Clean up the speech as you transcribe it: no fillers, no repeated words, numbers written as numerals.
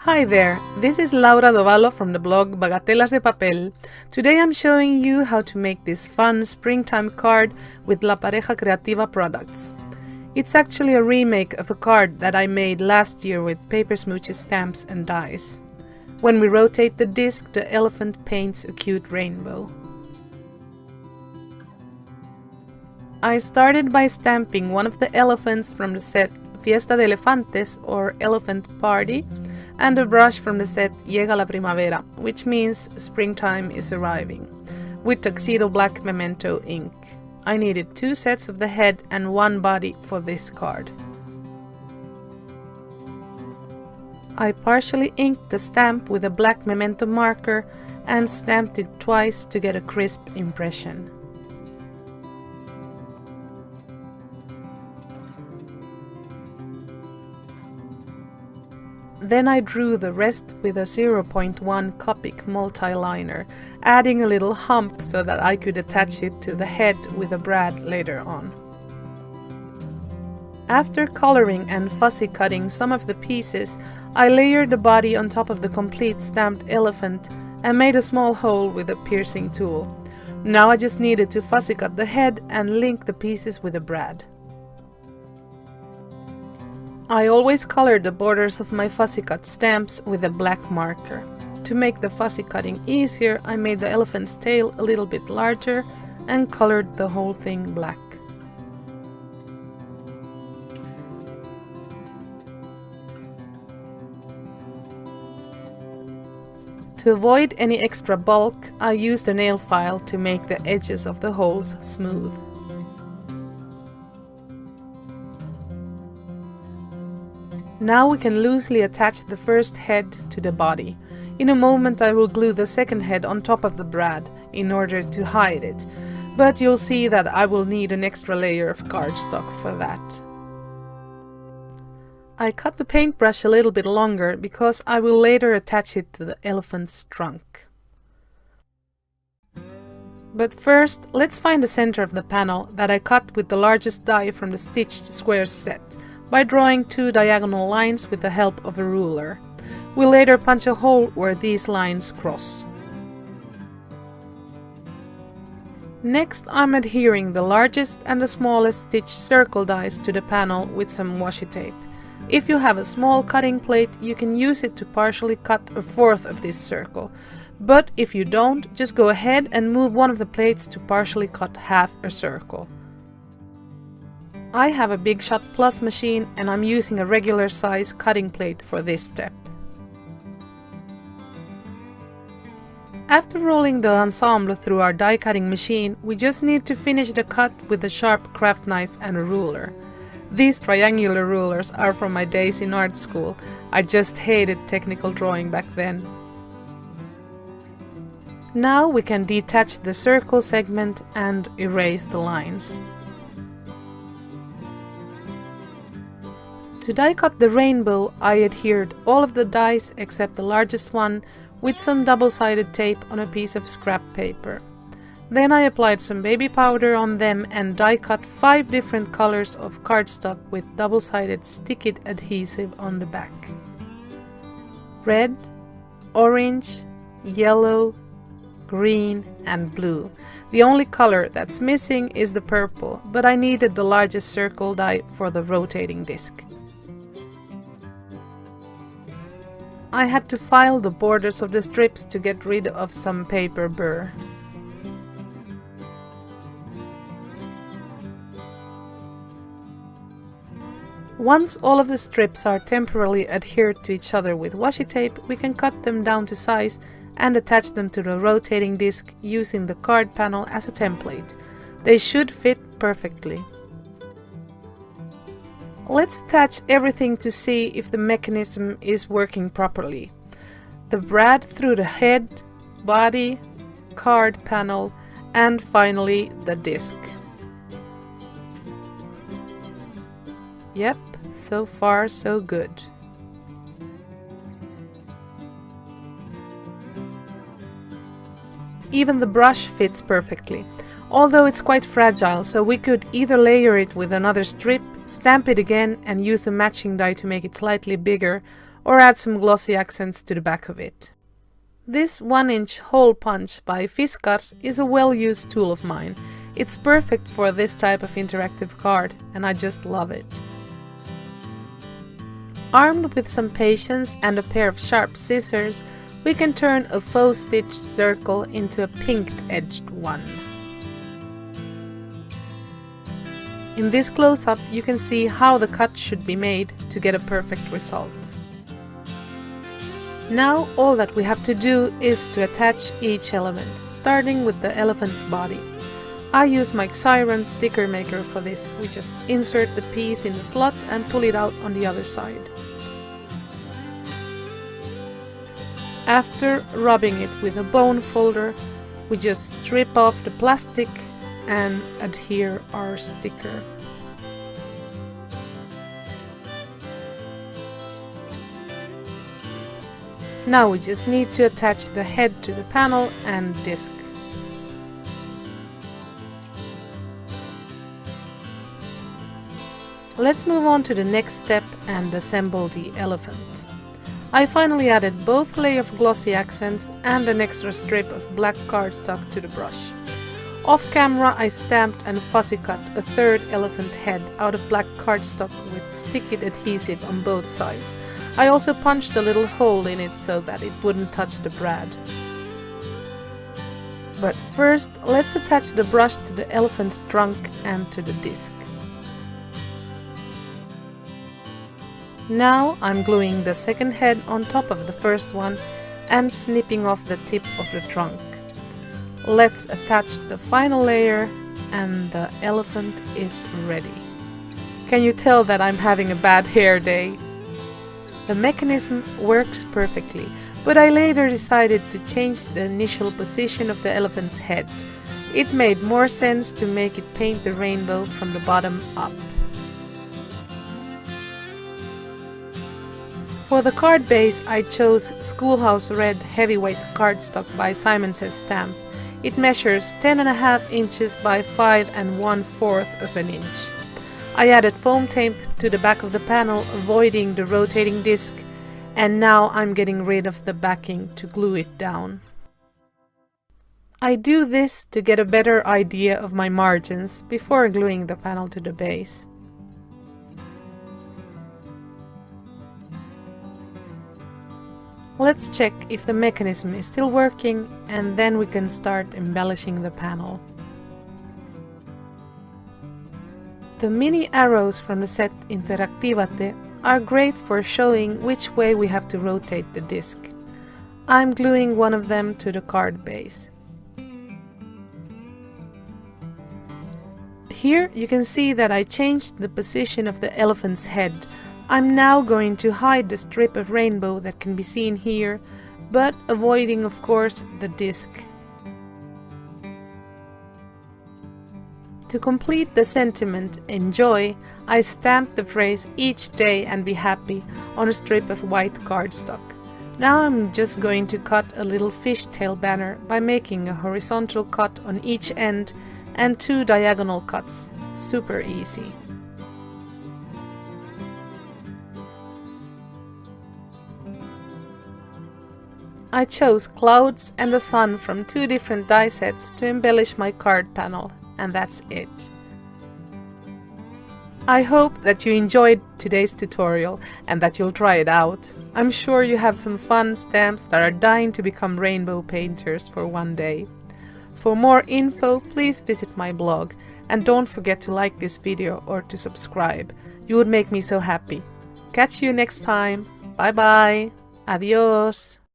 Hi there, this is Laura Dovalo from the blog Bagatelas de Papel. Today I'm showing you how to make this fun springtime card with La Pareja Creativa products. It's actually a remake of a card that I made last year with paper smooches, stamps and dies. When we rotate the disc, the elephant paints a cute rainbow. I started by stamping one of the elephants from the set Fiesta de Elefantes or Elephant Party, and a brush from the set Llega la Primavera, which means springtime is arriving, with tuxedo black memento ink. I needed 2 sets of the head and 1 body for this card. I partially inked the stamp with a black memento marker and stamped it twice to get a crisp impression. Then I drew the rest with a 0.1 Copic multi-liner, adding a little hump so that I could attach it to the head with a brad later on. After coloring and fussy cutting some of the pieces, I layered the body on top of the complete stamped elephant and made a small hole with a piercing tool. Now I just needed to fussy cut the head and link the pieces with a brad. I always colored the borders of my fussy cut stamps with a black marker. To make the fussy cutting easier, I made the elephant's tail a little bit larger and colored the whole thing black. To avoid any extra bulk, I used a nail file to make the edges of the holes smooth. Now we can loosely attach the first head to the body. In a moment I will glue the second head on top of the brad in order to hide it, but you'll see that I will need an extra layer of cardstock for that. I cut the paintbrush a little bit longer because I will later attach it to the elephant's trunk. But first, let's find the center of the panel that I cut with the largest die from the Stitched Squares set, by drawing 2 diagonal lines with the help of a ruler. We'll later punch a hole where these lines cross. Next, I'm adhering the largest and the smallest stitched circle dies to the panel with some washi tape. If you have a small cutting plate, you can use it to partially cut 1/4 of this circle. But if you don't, just go ahead and move one of the plates to partially cut half a circle. I have a Big Shot Plus machine and I'm using a regular size cutting plate for this step. After rolling the ensemble through our die cutting machine, we just need to finish the cut with a sharp craft knife and a ruler. These triangular rulers are from my days in art school. I just hated technical drawing back then. Now we can detach the circle segment and erase the lines. To die cut the rainbow, I adhered all of the dies except the largest one with some double-sided tape on a piece of scrap paper. Then I applied some baby powder on them and die cut 5 different colors of cardstock with double-sided stickit adhesive on the back. Red, orange, yellow, green and blue. The only color that's missing is the purple, but I needed the largest circle die for the rotating disc. I had to file the borders of the strips to get rid of some paper burr. Once all of the strips are temporarily adhered to each other with washi tape, we can cut them down to size and attach them to the rotating disc using the card panel as a template. They should fit perfectly. Let's attach everything to see if the mechanism is working properly. The brad through the head, body, card panel, and finally the disc. Yep, so far so good. Even the brush fits perfectly, although it's quite fragile, so we could either layer it with another strip, stamp it again and use the matching die to make it slightly bigger, or add some glossy accents to the back of it. This 1-inch hole punch by Fiskars is a well-used tool of mine. It's perfect for this type of interactive card, and I just love it. Armed with some patience and a pair of sharp scissors, we can turn a faux stitched circle into a pinked-edged one. In this close-up, you can see how the cut should be made to get a perfect result. Now all that we have to do is to attach each element, starting with the elephant's body. I use my Xyron sticker maker for this. We just insert the piece in the slot and pull it out on the other side. After rubbing it with a bone folder, we just strip off the plastic and adhere our sticker. Now we just need to attach the head to the panel and disc. Let's move on to the next step and assemble the elephant. I finally added both layers of glossy accents and an extra strip of black cardstock to the brush. Off camera I stamped and fussy cut a third elephant head out of black cardstock with stickit adhesive on both sides. I also punched a little hole in it so that it wouldn't touch the brad. But first, let's attach the brush to the elephant's trunk and to the disc. Now I'm gluing the second head on top of the first one and snipping off the tip of the trunk. Let's attach the final layer and the elephant is ready. Can you tell that I'm having a bad hair day? The mechanism works perfectly, but I later decided to change the initial position of the elephant's head. It made more sense to make it paint the rainbow from the bottom up. For the card base I chose Schoolhouse Red Heavyweight Cardstock by Simon Says Stamp. It measures 10.5 inches by 5 1/4 of an inch. I added foam tape to the back of the panel, avoiding the rotating disc, and now I'm getting rid of the backing to glue it down. I do this to get a better idea of my margins before gluing the panel to the base. Let's check if the mechanism is still working, and then we can start embellishing the panel. The mini arrows from the set Interactivate are great for showing which way we have to rotate the disc. I'm gluing one of them to the card base. Here you can see that I changed the position of the elephant's head. I'm now going to hide the strip of rainbow that can be seen here, but avoiding, of course, the disc. To complete the sentiment, enjoy, I stamped the phrase each day and be happy on a strip of white cardstock. Now I'm just going to cut a little fishtail banner by making a horizontal cut on each end and 2 diagonal cuts. Super easy. I chose clouds and the sun from 2 different die sets to embellish my card panel, and that's it. I hope that you enjoyed today's tutorial and that you'll try it out. I'm sure you have some fun stamps that are dying to become rainbow painters for one day. For more info, please visit my blog, and don't forget to like this video or to subscribe. You would make me so happy. Catch you next time. Bye bye. Adios.